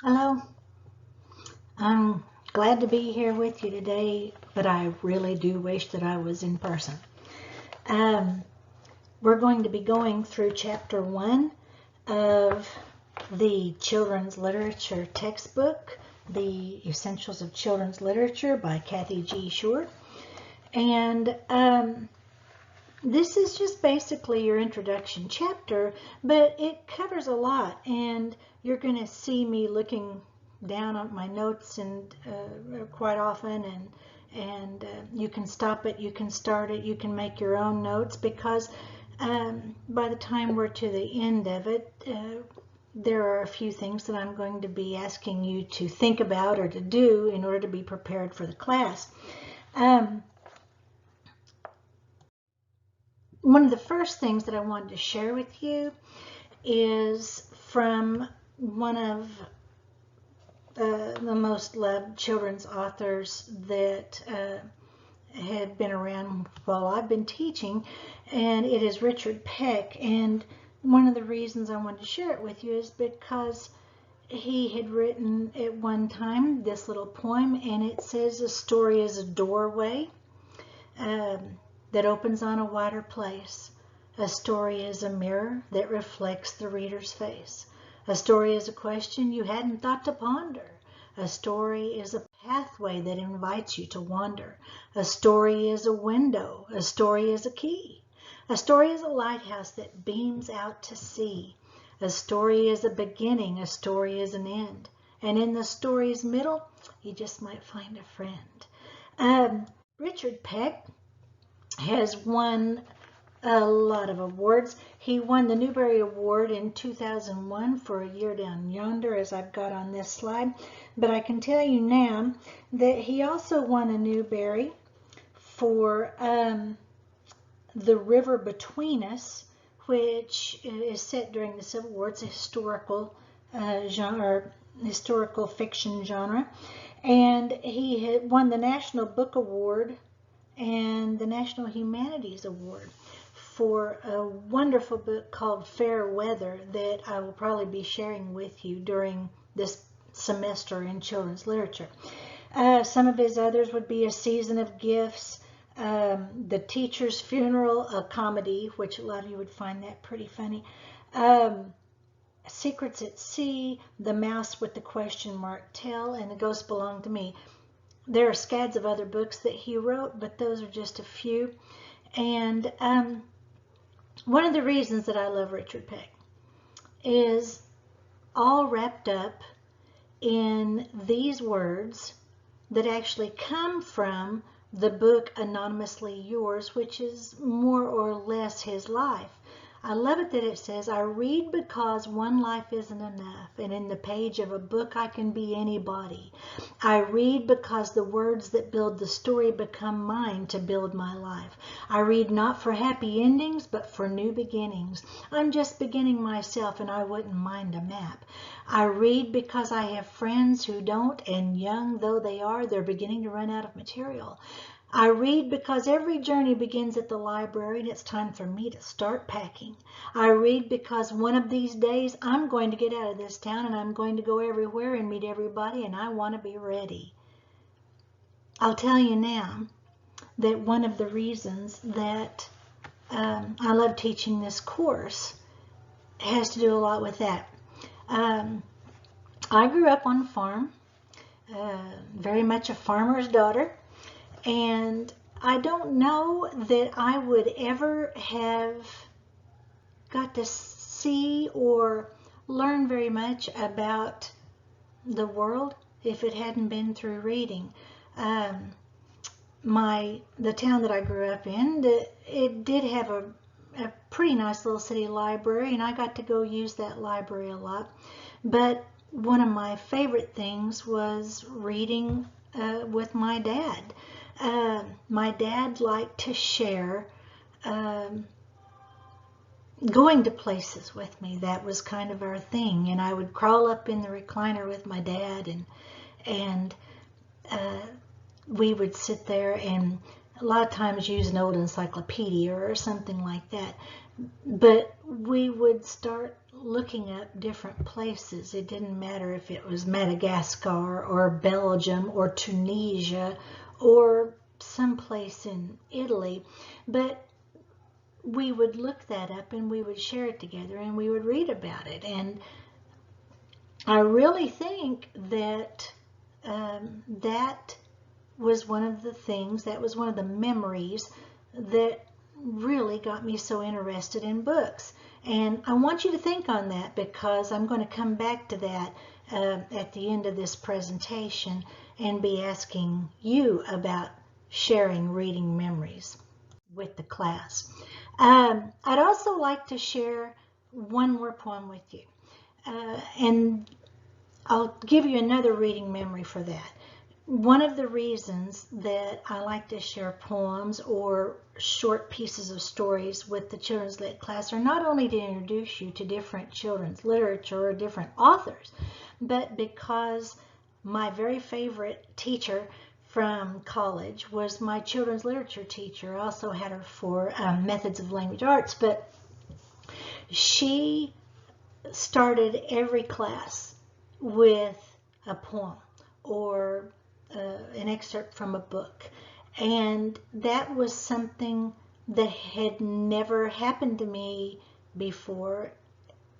Hello, I'm glad to be here with you today, but I really do wish that I was in person. Um, we're going to be going through chapter 1 of the children's literature textbook, The Essentials of Children's Literature by Kathy G. Short. And this is just basically your introduction chapter, but it covers a lot, and you're going to see me looking down on my notes and quite often, and you can stop it, you can start it, you can make your own notes, because by the time we're to the end of it, there are a few things that I'm going to be asking you to think about or to do in order to be prepared for the class. Um, One of the first things that I wanted to share with you is from one of the most loved children's authors that had been around while I've been teaching, and it is Richard Peck. And one of the reasons I wanted to share it with you is because he had written at one time this little poem, and it says, "A story is a doorway that opens on a wider place. A story is a mirror that reflects the reader's face. A story is a question you hadn't thought to ponder. A story is a pathway that invites you to wander. A story is a window. A story is a key. A story is a lighthouse that beams out to sea. A story is a beginning. A story is an end. And in the story's middle, you just might find a friend." Richard Peck has won a lot of awards. He won the Newbery Award in 2001 for A Year Down Yonder, as I've got on this slide. But I can tell you now that he also won a Newbery for The River Between Us, which is set during the Civil War. It's a historical genre, historical fiction genre. And he had won the National Book Award and the National Humanities Award for a wonderful book called Fair Weather that I will probably be sharing with you during this semester in children's literature. Some of his others would be A Season of Gifts, The Teacher's Funeral, a comedy, which a lot of you would find that pretty funny, Secrets at Sea, The Mouse with the Question Mark Tail, and The Ghost Belonged to Me. There are scads of other books that he wrote, but those are just a few. And one of the reasons that I love Richard Peck is all wrapped up in these words that actually come from the book Anonymously Yours, which is more or less his life. I love it that it says, "I read because one life isn't enough, and in the page of a book I can be anybody. I read because the words that build the story become mine to build my life. I read not for happy endings, but for new beginnings. I'm just beginning myself, and I wouldn't mind a map. I read because I have friends who don't, and young though they are, they're beginning to run out of material. I read because every journey begins at the library and it's time for me to start packing. I read because one of these days I'm going to get out of this town and I'm going to go everywhere and meet everybody, and I want to be ready." I'll tell you now that one of the reasons that I love teaching this course has to do a lot with that. I grew up on a farm, very much a farmer's daughter. And I don't know that I would ever have got to see or learn very much about the world if it hadn't been through reading. The town that I grew up in, it did have a pretty nice little city library, and I got to go use that library a lot. But one of my favorite things was reading with my dad. My dad liked to share going to places with me. That was kind of our thing, and I would crawl up in the recliner with my dad, and we would sit there and a lot of times use an old encyclopedia or something like that. But we would start looking up different places. It didn't matter if it was Madagascar or Belgium or Tunisia or someplace in Italy, but we would look that up and we would share it together and we would read about it. And I really think that that was one of the things, that was one of the memories that really got me so interested in books. And I want you to think on that, because I'm going to come back to that at the end of this presentation and be asking you about sharing reading memories with the class. I'd also like to share one more poem with you. And I'll give you another reading memory for that. One of the reasons that I like to share poems or short pieces of stories with the Children's Lit class are not only to introduce you to different children's literature or different authors, but because my very favorite teacher from college was my children's literature teacher. I also had her for methods of language arts, but she started every class with a poem or an excerpt from a book, and that was something that had never happened to me before,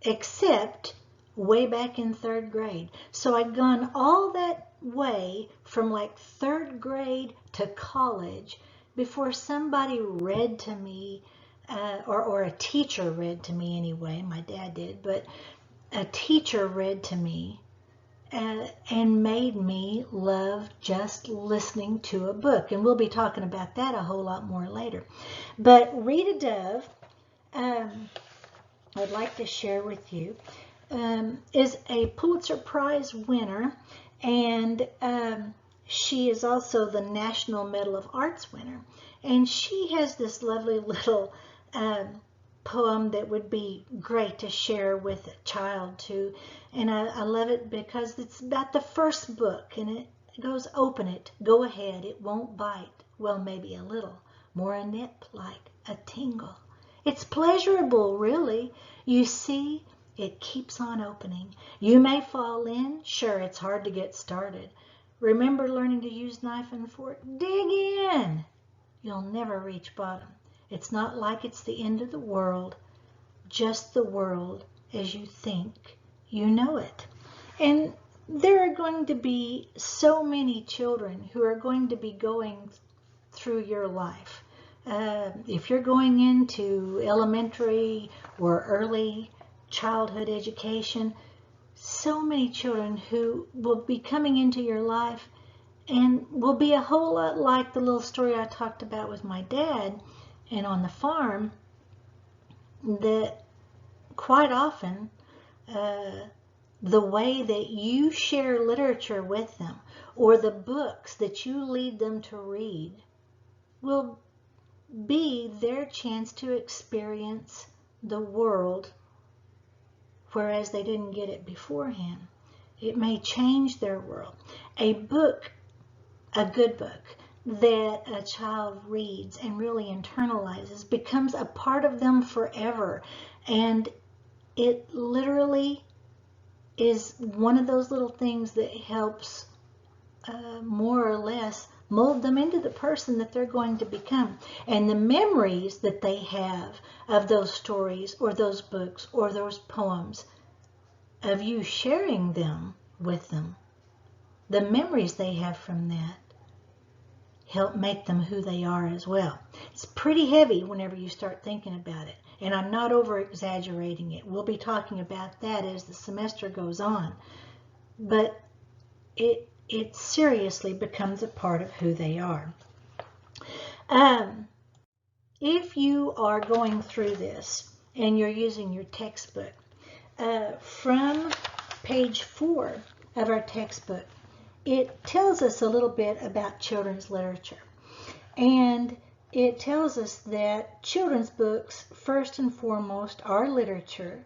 except way back in 3rd grade. So I'd gone all that way from like 3rd grade to college before somebody read to me, or a teacher read to me anyway. My dad did, but a teacher read to me and made me love just listening to a book. And we'll be talking about that a whole lot more later. But Rita Dove, I'd like to share with you, is a Pulitzer Prize winner, and she is also the National Medal of Arts winner. And she has this lovely little poem that would be great to share with a child too. And I love it because it's about the first book, and it goes, open it, go ahead, it won't bite, well, maybe a little, more a nip like a tingle. It's pleasurable, really. You see, it keeps on opening. You may fall in, sure, it's hard to get started. Remember learning to use knife and fork? Dig in. You'll never reach bottom. It's not like it's the end of the world, just the world as you think you know it. And there are going to be so many children who are going to be going through your life. If you're going into elementary or early childhood education, so many children who will be coming into your life and will be a whole lot like the little story I talked about with my dad and on the farm, that quite often the way that you share literature with them or the books that you lead them to read will be their chance to experience the world, whereas they didn't get it beforehand. It may change their world. A book, a good book, that a child reads and really internalizes becomes a part of them forever. And it literally is one of those little things that helps more or less mold them into the person that they're going to become. And the memories that they have of those stories or those books or those poems, of you sharing them with them, the memories they have from that help make them who they are as well. It's pretty heavy whenever you start thinking about it. And I'm not over exaggerating it. We'll be talking about that as the semester goes on. But it seriously becomes a part of who they are. If you are going through this and you're using your textbook, from page 4 of our textbook, it tells us a little bit about children's literature. And it tells us that children's books, first and foremost, are literature.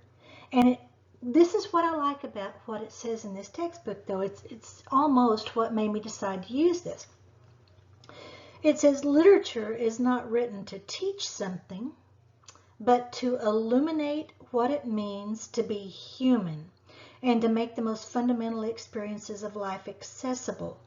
And this is what I like about what it says in this textbook, though. It's almost what made me decide to use this. It says, literature is not written to teach something, but to illuminate what it means to be human and to make the most fundamental experiences of life accessible.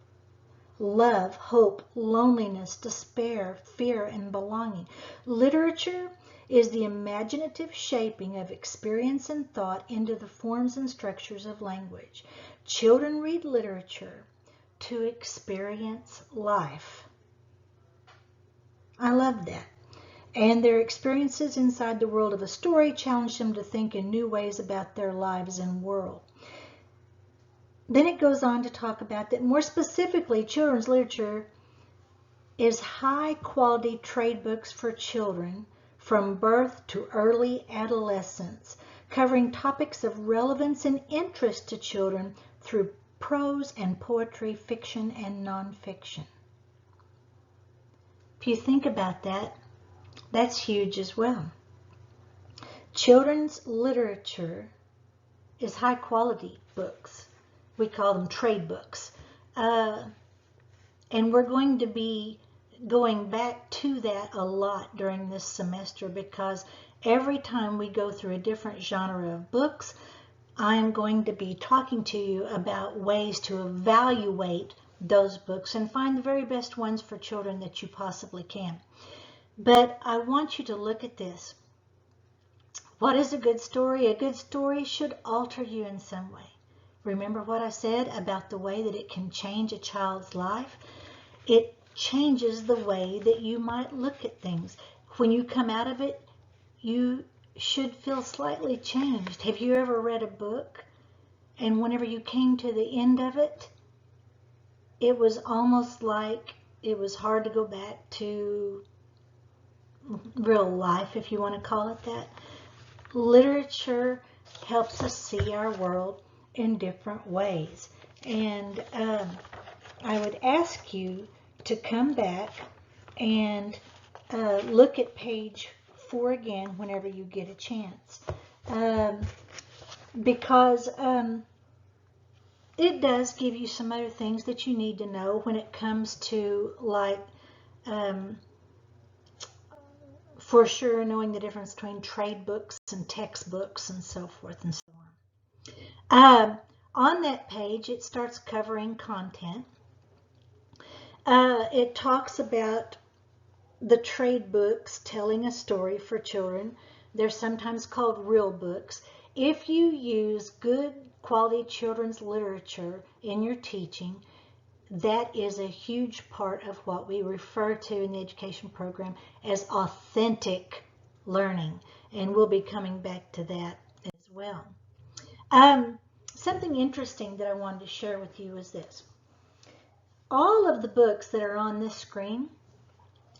Love, hope, loneliness, despair, fear, and belonging. Literature is the imaginative shaping of experience and thought into the forms and structures of language. Children read literature to experience life. I love that. And their experiences inside the world of a story challenge them to think in new ways about their lives and world. Then it goes on to talk about that more specifically, children's literature is high quality trade books for children from birth to early adolescence, covering topics of relevance and interest to children through prose and poetry, fiction and nonfiction. If you think about that, that's huge as well. Children's literature is high quality books. We call them trade books. And we're going to be going back to that a lot during this semester, because every time we go through a different genre of books, I'm going to be talking to you about ways to evaluate those books and find the very best ones for children that you possibly can. But I want you to look at this. What is a good story? A good story should alter you in some way. Remember what I said about the way that it can change a child's life? It changes the way that you might look at things. When you come out of it, you should feel slightly changed. Have you ever read a book and whenever you came to the end of it, it was almost like it was hard to go back to real life, if you want to call it that? Literature helps us see our world in different ways. And I would ask you to come back and look at page 4 again whenever you get a chance. Because it does give you some other things that you need to know when it comes to, like, for sure knowing the difference between trade books and textbooks and so forth and so on. On that page, it starts covering content. It talks about the trade books telling a story for children. They're sometimes called real books. If you use good quality children's literature in your teaching, that is a huge part of what we refer to in the education program as authentic learning. And we'll be coming back to that as well. Something interesting that I wanted to share with you is this. All of the books that are on this screen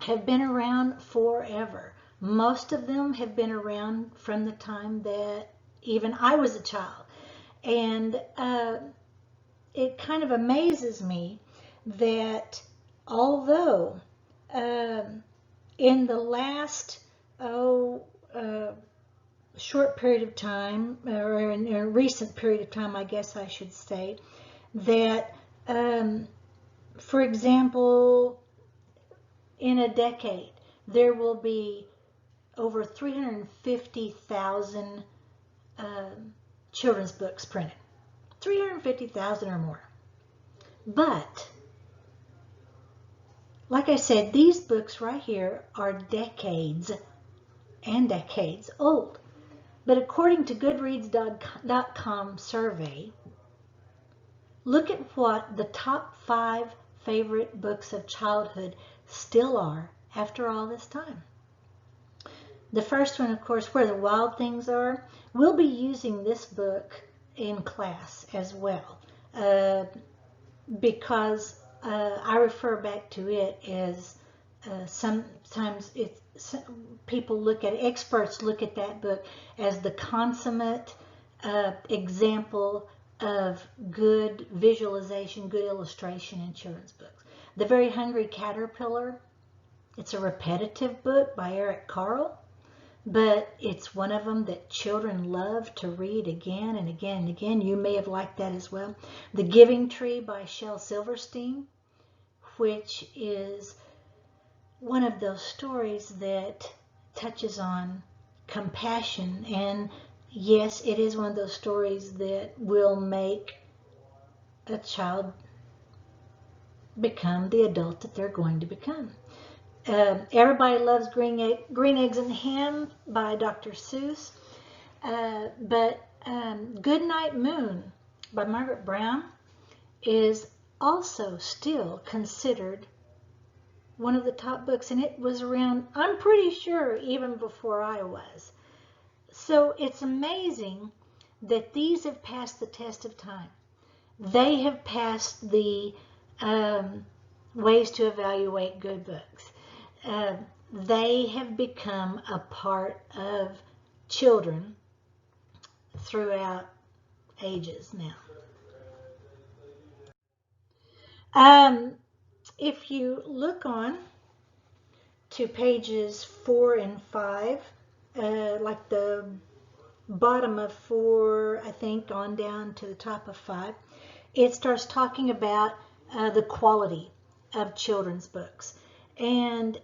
have been around forever. Most of them have been around from the time that even I was a child. And it kind of amazes me that although in the last short period of time, or in a recent period of time, I guess I should say, that for example, in a decade, there will be over 350,000 children's books printed. 350,000 or more. But, like I said, these books right here are decades and decades old. But according to Goodreads.com survey, look at what the top 5 favorite books of childhood still are after all this time. The first one, of course, Where the Wild Things Are. We'll be using this book in class as well, because I refer back to it as sometimes people look at, experts look at that book as the consummate example of good visualization, good illustration in children's books. The Very Hungry Caterpillar, it's a repetitive book by Eric Carle, but it's one of them that children love to read again and again and again. You may have liked that as well. The Giving Tree by Shel Silverstein, which is one of those stories that touches on compassion and yes, it is one of those stories that will make a child become the adult that they're going to become. Everybody Loves Green Eggs and Ham by Dr. Seuss. But Goodnight Moon by Margaret Brown is also still considered one of the top books, and it was around, I'm pretty sure, even before I was. So it's amazing that these have passed the test of time. They have passed the ways to evaluate good books. They have become a part of children throughout ages now. If you look on to pages 4 and 5, like the bottom of 4, I think, on down to the top of 5, it starts talking about the quality of children's books. And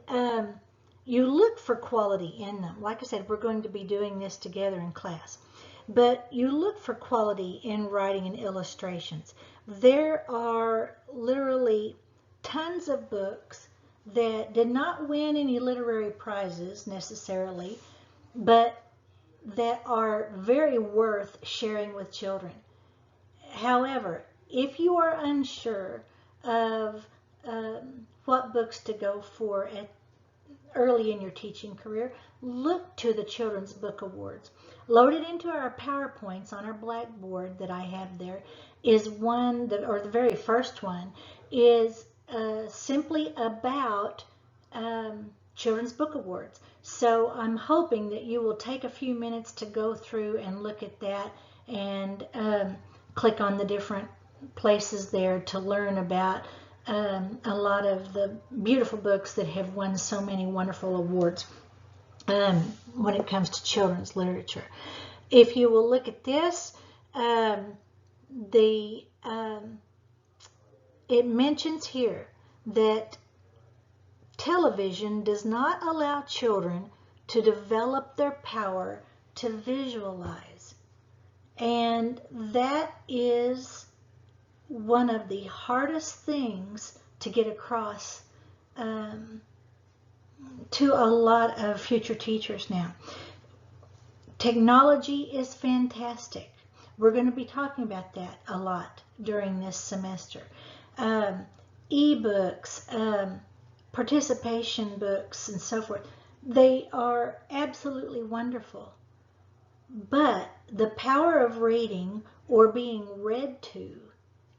you look for quality in them. Like I said, we're going to be doing this together in class. But you look for quality in writing and illustrations. There are literally tons of books that did not win any literary prizes necessarily, but that are very worth sharing with children. However, if you are unsure of what books to go for early in your teaching career, look to the Children's Book Awards. Loaded into our PowerPoints on our blackboard that I have there is one, or the very first one, is simply about Children's Book Awards. So I'm hoping that you will take a few minutes to go through and look at that and click on the different places there to learn about a lot of the beautiful books that have won so many wonderful awards when it comes to children's literature. If you will look at this, it mentions here that television does not allow children to develop their power to visualize. And that is one of the hardest things to get across to a lot of future teachers now. Technology is fantastic. We're going to be talking about that a lot during this semester. E-books, participation books, and so forth. They are absolutely wonderful. But the power of reading or being read to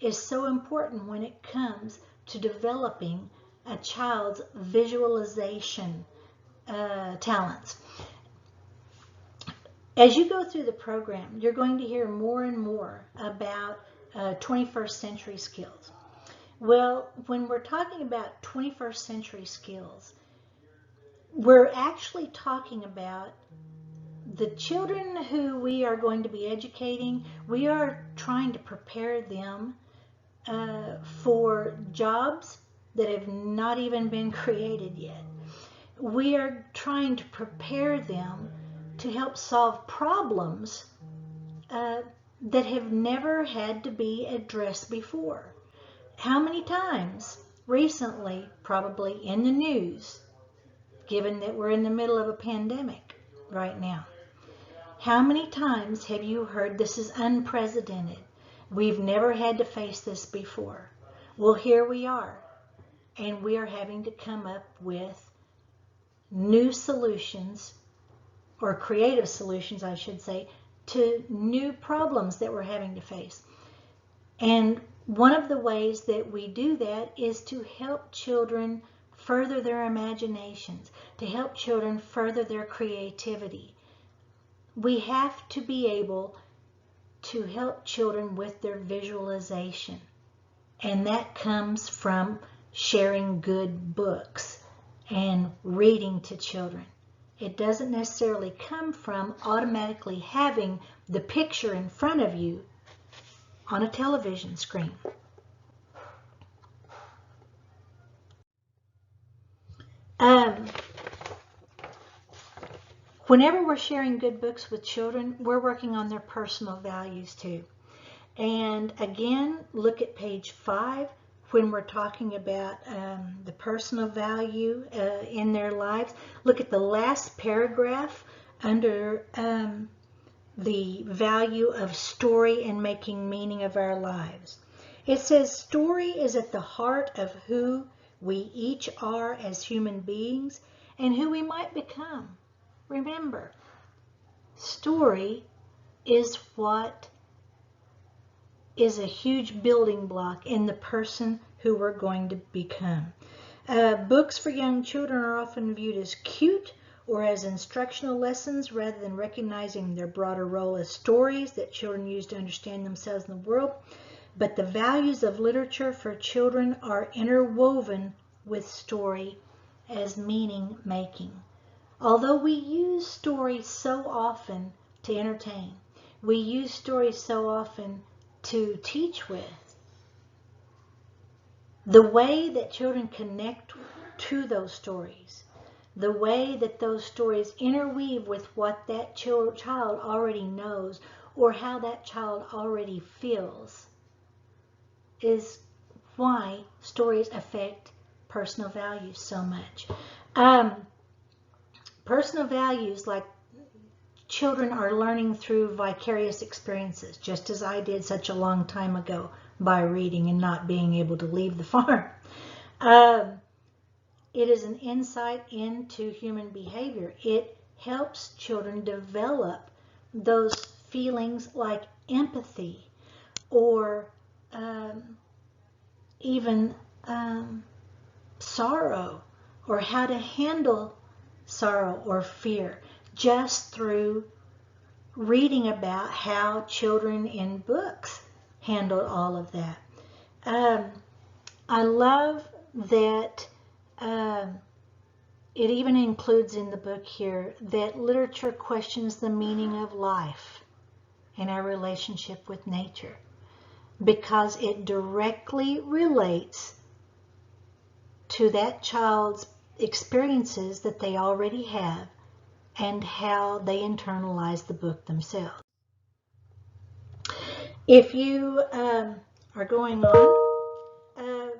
is so important when it comes to developing a child's visualization talents. As you go through the program, you're going to hear more and more about 21st century skills. Well, when we're talking about 21st century skills, we're actually talking about the children who we are going to be educating. We are trying to prepare them for jobs that have not even been created yet. We are trying to prepare them to help solve problems that have never had to be addressed before. How many times recently, probably in the news, given that we're in the middle of a pandemic right now, how many times have you heard this is unprecedented? We've never had to face this before. Well, here we are, and we are having to come up with new solutions, or creative solutions, I should say, to new problems that we're having to face. And one of the ways that we do that is to help children further their imaginations, to help children further their creativity. We have to be able to help children with their visualization. And that comes from sharing good books and reading to children. It doesn't necessarily come from automatically having the picture in front of you on a television screen. Whenever we're sharing good books with children, we're working on their personal values too. And again, look at page 5 when we're talking about the personal value in their lives. Look at the last paragraph under the value of story and making meaning of our lives. It says story is at the heart of who we each are as human beings and who we might become. Remember, story is what is a huge building block in the person who we're going to become. Books for young children are often viewed as cute or as instructional lessons rather than recognizing their broader role as stories that children use to understand themselves in the world. But the values of literature for children are interwoven with story as meaning making. Although we use stories so often to entertain, we use stories so often to teach with, the way that children connect to those stories, the way that those stories interweave with what that child already knows or how that child already feels, is why stories affect personal values so much. Personal values, like children are learning through vicarious experiences, just as I did such a long time ago by reading and not being able to leave the farm. It is an insight into human behavior. It helps children develop those feelings like empathy or even sorrow, or how to handle sorrow or fear, just through reading about how children in books handled all of that. I love that it even includes in the book here that literature questions the meaning of life and our relationship with nature, because it directly relates to that child's experiences that they already have and how they internalize the book themselves. If you are going on,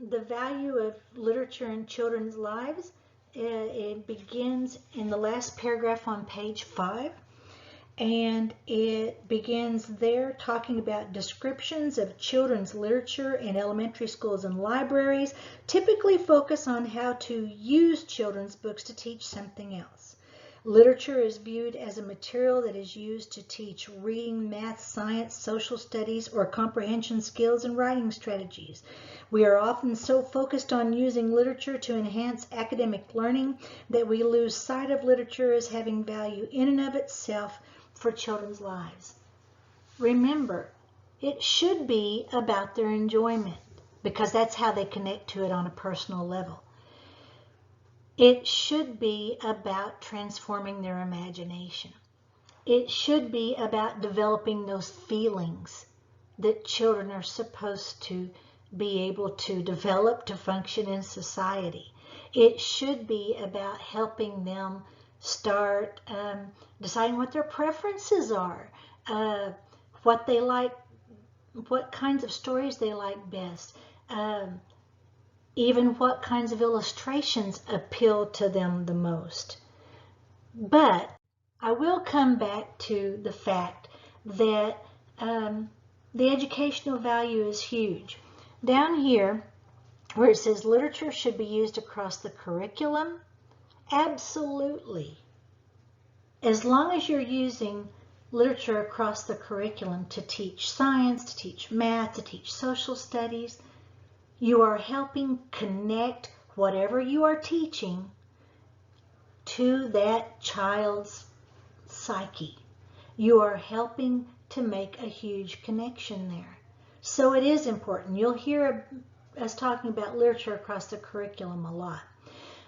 the value of literature in children's lives, it begins in the last paragraph on page 5. And it begins there talking about descriptions of children's literature in elementary schools and libraries typically focus on how to use children's books to teach something else. Literature is viewed as a material that is used to teach reading, math, science, social studies, or comprehension skills and writing strategies. We are often so focused on using literature to enhance academic learning that we lose sight of literature as having value in and of itself for children's lives. Remember, it should be about their enjoyment, because that's how they connect to it on a personal level. It should be about transforming their imagination. It should be about developing those feelings that children are supposed to be able to develop to function in society. It should be about helping them start deciding what their preferences are, what they like, what kinds of stories they like best, even what kinds of illustrations appeal to them the most. But I will come back to the fact that the educational value is huge. Down here, where it says literature should be used across the curriculum, absolutely. As long as you're using literature across the curriculum to teach science, to teach math, to teach social studies, you are helping connect whatever you are teaching to that child's psyche. You are helping to make a huge connection there. So it is important. You'll hear us talking about literature across the curriculum a lot.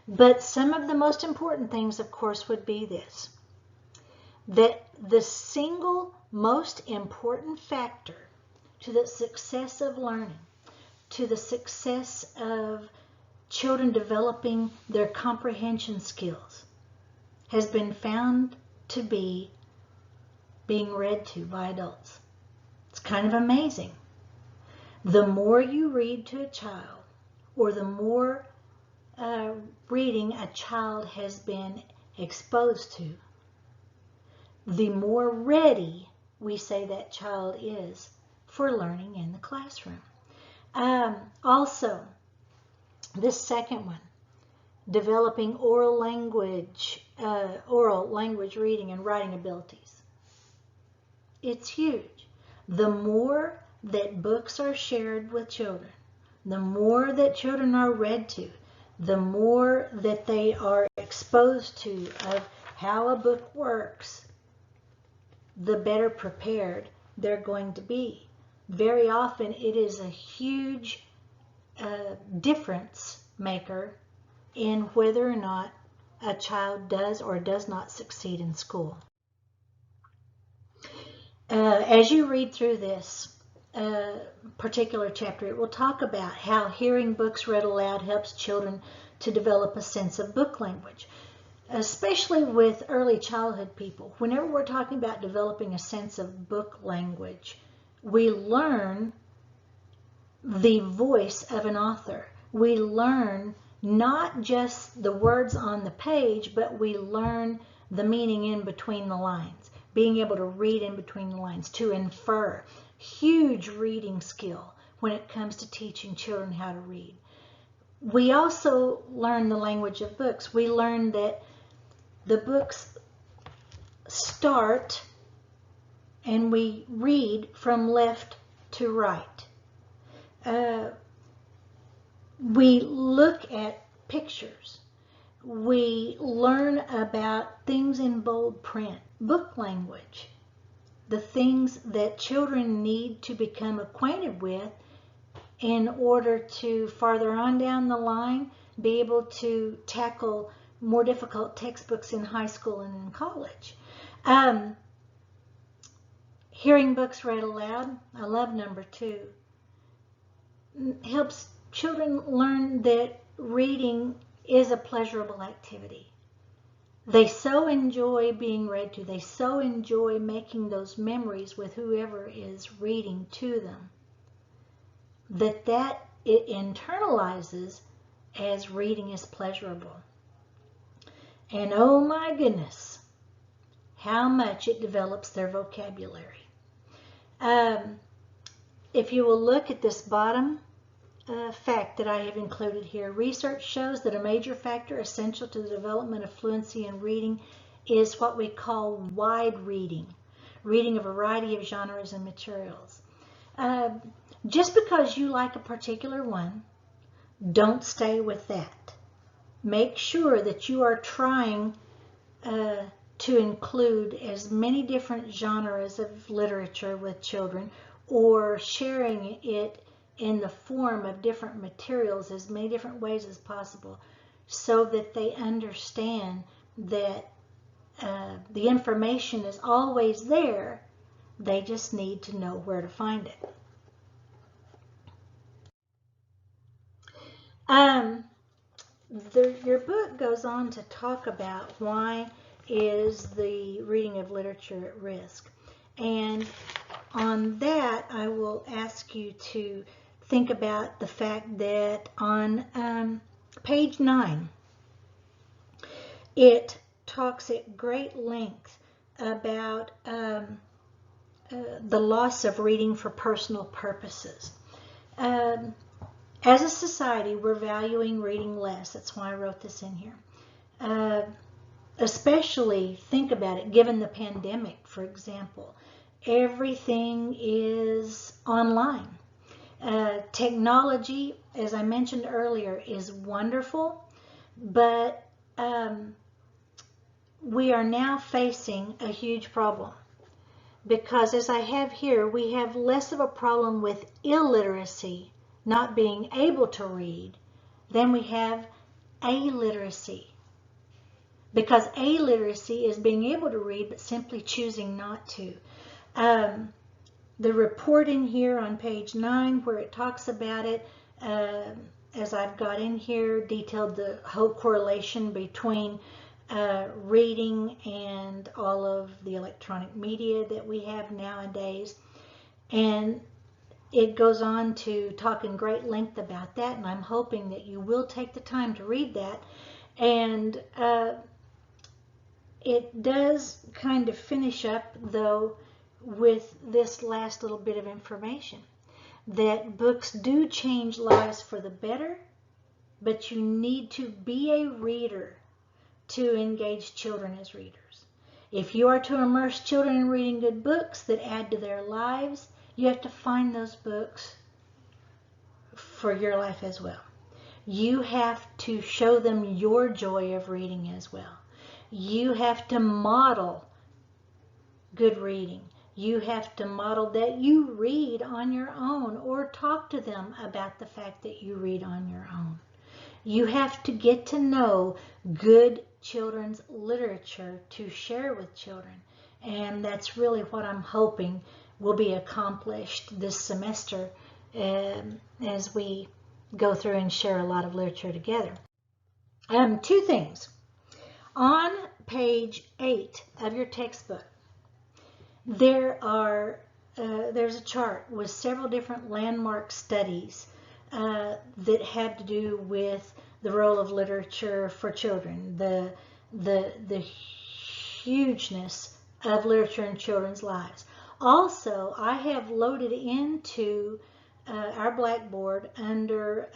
But some of the most important things, of course, would be this: that the single most important factor to the success of learning, to the success of children developing their comprehension skills, has been found to be being read to by adults. It's kind of amazing. The more you read to a child, or the more reading a child has been exposed to, the more ready we say that child is for learning in the classroom. Also, this second one, developing oral language reading and writing abilities. It's huge. The more that books are shared with children, the more that children are read to, the more that they are exposed to of how a book works, the better prepared they're going to be. Very often it is a huge difference maker in whether or not a child does or does not succeed in school. As you read through this particular chapter, it will talk about how hearing books read aloud helps children to develop a sense of book language, especially with early childhood people. Whenever we're talking about developing a sense of book language, we learn the voice of an author. We learn not just the words on the page, but we learn the meaning in between the lines, being able to read in between the lines, to infer. Huge reading skill when it comes to teaching children how to read. We also learn the language of books. We learn that the books start and we read from left to right. We look at pictures. We learn about things in bold print, book language, the things that children need to become acquainted with in order to farther on down the line be able to tackle more difficult textbooks in high school and in college. Hearing books read aloud, I love number 2, helps children learn that reading is a pleasurable activity. They so enjoy being read to. They so enjoy making those memories with whoever is reading to them that it internalizes as reading is pleasurable. And oh my goodness, how much it develops their vocabulary. If you will look at this bottom fact that I have included here, research shows that a major factor essential to the development of fluency in reading is what we call wide reading, reading a variety of genres and materials. Just because you like a particular one, don't stay with that. Make sure that you are trying to include as many different genres of literature with children, or sharing it in the form of different materials as many different ways as possible, so that they understand that the information is always there. They just need to know where to find it. Your book goes on to talk about why is the reading of literature at risk. And on that, I will ask you to think about the fact that on page 9, it talks at great length about the loss of reading for personal purposes. As a society, we're valuing reading less. That's why I wrote this in here. Especially, think about it, given the pandemic, for example. Everything is online. Technology, as I mentioned earlier, is wonderful, but we are now facing a huge problem. Because as I have here, we have less of a problem with illiteracy, not being able to read, than we have illiteracy. Because illiteracy is being able to read, but simply choosing not to. The report in here on page 9, where it talks about it, as I've got in here, detailed the whole correlation between reading and all of the electronic media that we have nowadays. And it goes on to talk in great length about that, and I'm hoping that you will take the time to read that. And it does kind of finish up, though, with this last little bit of information, that books do change lives for the better, but you need to be a reader to engage children as readers. If you are to immerse children in reading good books that add to their lives, you have to find those books for your life as well. You have to show them your joy of reading as well. You have to model good reading. You have to model that you read on your own, or talk to them about the fact that you read on your own. You have to get to know good children's literature to share with children. And that's really what I'm hoping will be accomplished this semester as we go through and share a lot of literature together. Two things. On page 8 of your textbook, there's a chart with several different landmark studies that have to do with the role of literature for children, the hugeness of literature in children's lives. Also, I have loaded into our Blackboard under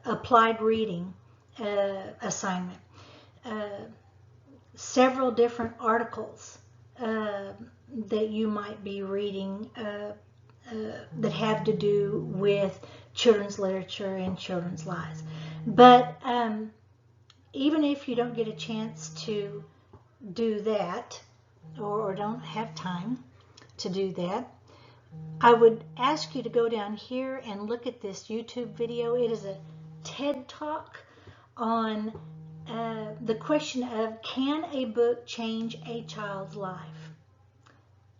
applied reading assignment several different articles that you might be reading that have to do with children's literature and children's lives. But even if you don't get a chance to do that, or don't have time to do that, I would ask you to go down here and look at this YouTube video. It is a TED Talk on the question of, can a book change a child's life?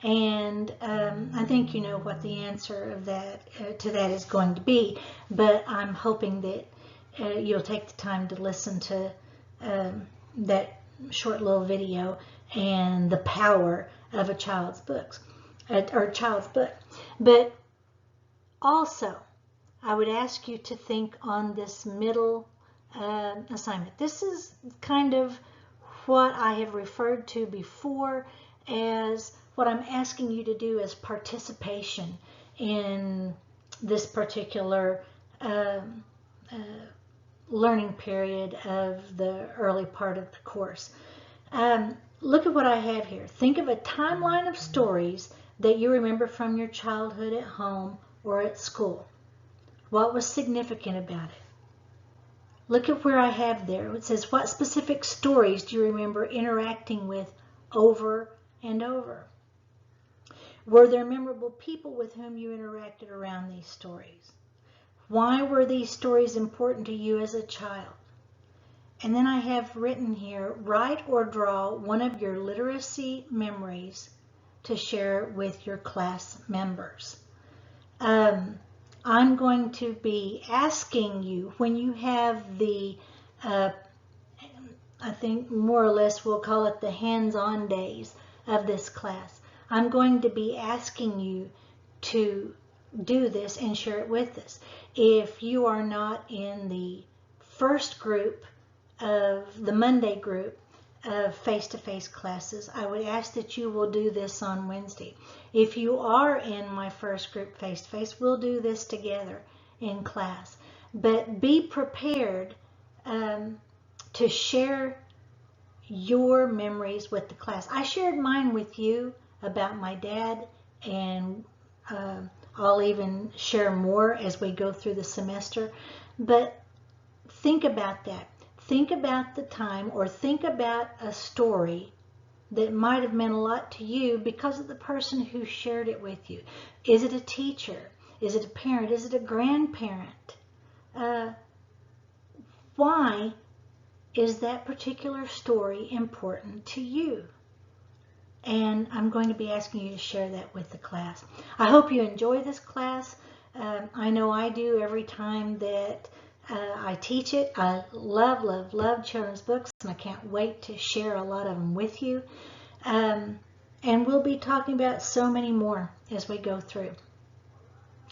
And I think you know what the answer of that to that is going to be, but I'm hoping that you'll take the time to listen to that short little video and the power of a child's book. But also, I would ask you to think on this middle assignment. This is kind of what I have referred to before as what I'm asking you to do as participation in this particular learning period of the early part of the course. Look at what I have here. Think of a timeline of stories that you remember from your childhood at home or at school. What was significant about it? Look at where I have there. It says, what specific stories do you remember interacting with over and over? Were there memorable people with whom you interacted around these stories? Why were these stories important to you as a child? And then I have written here, write or draw one of your literacy memories to share with your class members. I'm going to be asking you, when you have the, I think more or less we'll call it the hands-on days of this class, I'm going to be asking you to do this and share it with us. If you are not in the first group of the Monday group of face-to-face classes, I would ask that you will do this on Wednesday. If you are in my first group face-to-face, we'll do this together in class. But be prepared to share your memories with the class. I shared mine with you about my dad, and I'll even share more as we go through the semester. But think about that. Think about the time, or think about a story that might have meant a lot to you because of the person who shared it with you. Is it a teacher? Is it a parent? Is it a grandparent? Why is that particular story important to you? And I'm going to be asking you to share that with the class. I hope you enjoy this class. I know I do every time that I teach it. I love, love, love children's books, and I can't wait to share a lot of them with you. And we'll be talking about so many more as we go through.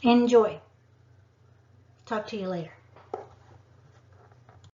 Enjoy. Talk to you later.